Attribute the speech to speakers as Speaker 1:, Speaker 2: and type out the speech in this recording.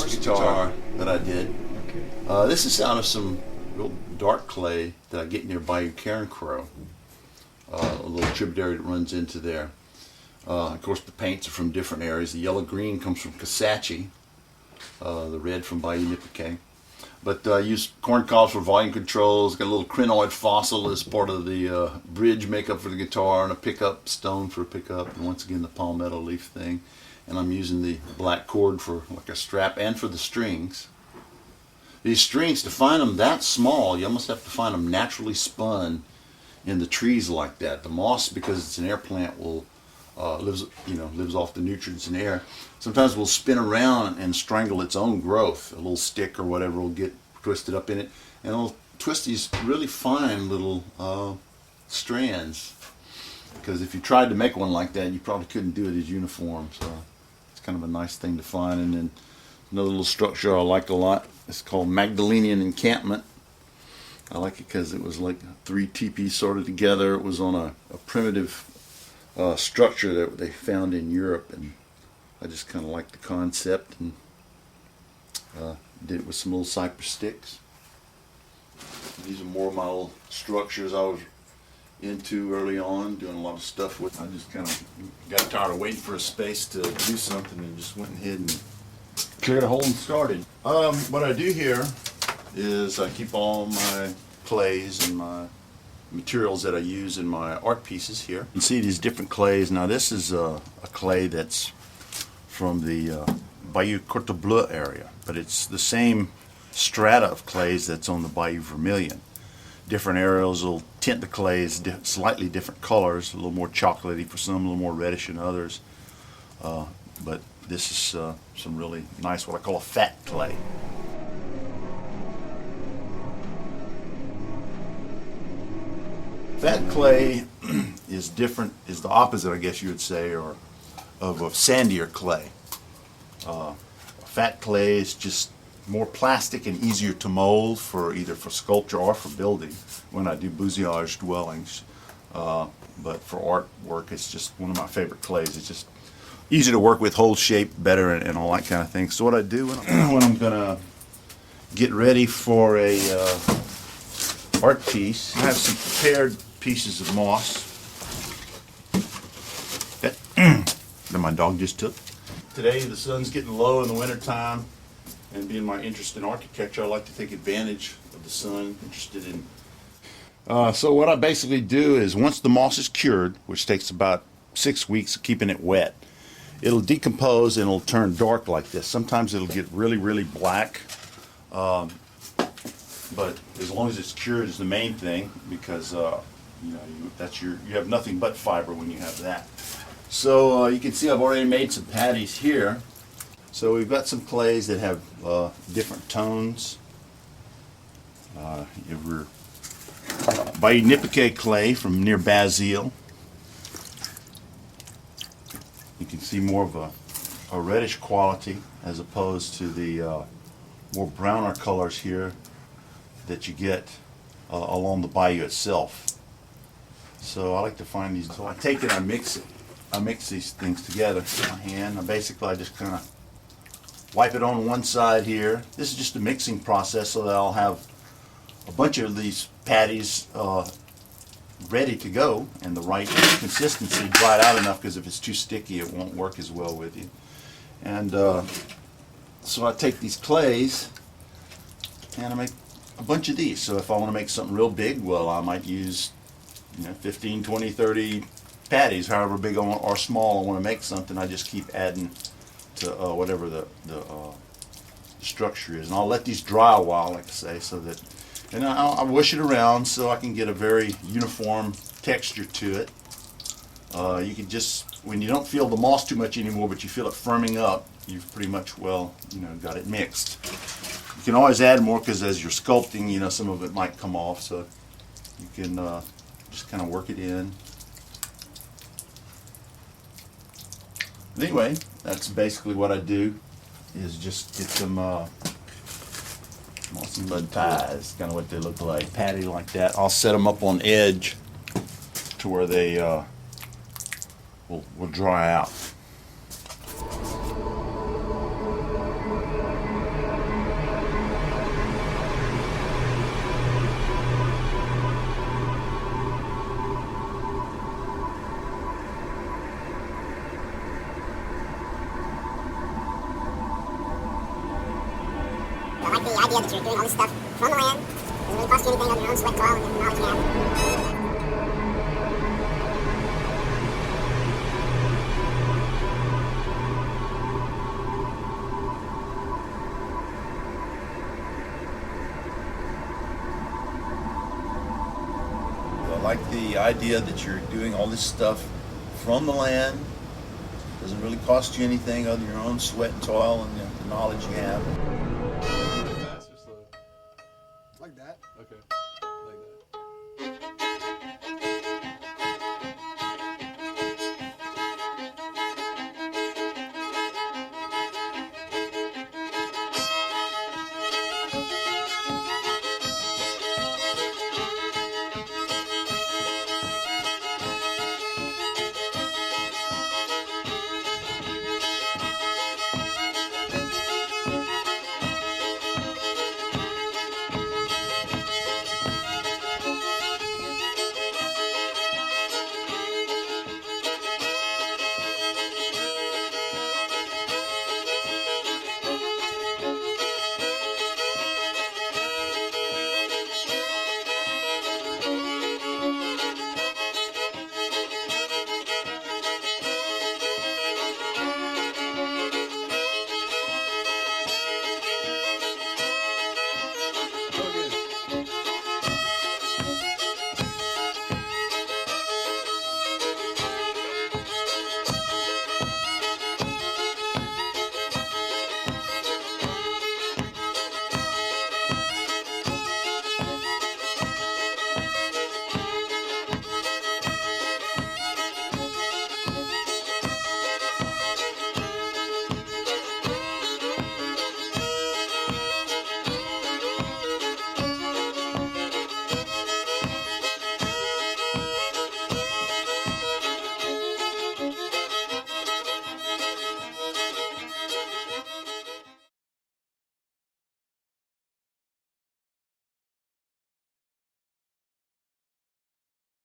Speaker 1: first guitar that I did.
Speaker 2: Okay.
Speaker 1: This is out of some real dark clay that I get near Bayou Carencro, a little tributary that runs into there. Of course, the paints are from different areas. The yellow-green comes from Kisatchie, the red from Bayou Nipiquet. But I use corn cobs for volume controls, got a little crinoid fossil as part of the bridge makeup for the guitar, and a pickup stone for a pickup, and once again the palmetto leaf thing. And I'm using the black cord for like a strap and for the strings. These strings, to find them that small, you almost have to find them naturally spun in the trees like that. The moss, because it's an air plant, will lives off the nutrients in air. Sometimes we'll spin around and strangle its own growth. A little stick or whatever will get twisted up in it, and it'll twist these really fine little strands. Because if you tried to make one like that, you probably couldn't do it as uniform. So it's kind of a nice thing to find. And then another little structure I like a lot. It's called Magdalenian Encampment. I like it because it was like 3 teepees sorted together. It was on a primitive structure that they found in Europe, and I just kind of liked the concept, and did it with some little cypress sticks. These are more of my little structures I was into early on, doing a lot of stuff with. I just kind of got tired of waiting for a space to do something and just went ahead and cleared a hole and started. What I do here is I keep all my clays and my materials that I use in my art pieces here. You can see these different clays. Now this is a clay that's from the Bayou Courte Bleue area, but it's the same strata of clays that's on the Bayou Vermilion. Different areas will tint the clays slightly different colors, a little more chocolatey for some, a little more reddish in others. But this is some really nice, what I call a fat clay. Fat clay is different, is the opposite, I guess you would say, or of a sandier clay. Fat clay is just more plastic and easier to mold for either for sculpture or for building when I do bousillage dwellings. But for artwork, it's just one of my favorite clays. It's just easy to work with, holds shape better, and all that kind of thing. So what I do when I'm gonna get ready for a art piece, I have some prepared pieces of moss that my dog just took. Today the sun's getting low in the wintertime, and being my interest in architecture, I like to take advantage of the sun. Interested in so what I basically do is, once the moss is cured, which takes about 6 weeks of keeping it wet, it'll decompose and it'll turn dark like this. Sometimes it'll get really, really black. But as long as it's cured is the main thing, because you have nothing but fiber when you have that. So you can see I've already made some patties here. So we've got some clays that have different tones. We're Bayou Nipiquet clay from near Basile. You can see more of a reddish quality as opposed to the more browner colors here that you get along the bayou itself. So I like to find these. So I take it, I mix these things together with my hand. I just kind of wipe it on one side here. This is just a mixing process so that I'll have a bunch of these patties ready to go and the right consistency, dried out enough, because if it's too sticky it won't work as well with you. And so I take these clays and I make a bunch of these. So if I want to make something real big, well, I might use 15, 20, 30 patties, however big or small I want to make something. I just keep adding to whatever the structure is. And I'll let these dry a while, like I say, so that, and I'll wish it around so I can get a very uniform texture to it. You can just, when you don't feel the moss too much anymore, but you feel it firming up, you've pretty much, got it mixed. You can always add more, because as you're sculpting, some of it might come off, so you can just kind of work it in. Anyway, that's basically what I do, is just get some mossy mud pies, kind of what they look like, patty like that. I'll set them up on edge to where they will dry out.
Speaker 2: the idea that you're doing all this stuff from the land. Doesn't really cost you anything other than your own sweat, toil, and the knowledge you have.
Speaker 1: I like the idea that you're doing all this stuff from the land. Doesn't really cost you anything other than your own sweat and toil and the knowledge you have.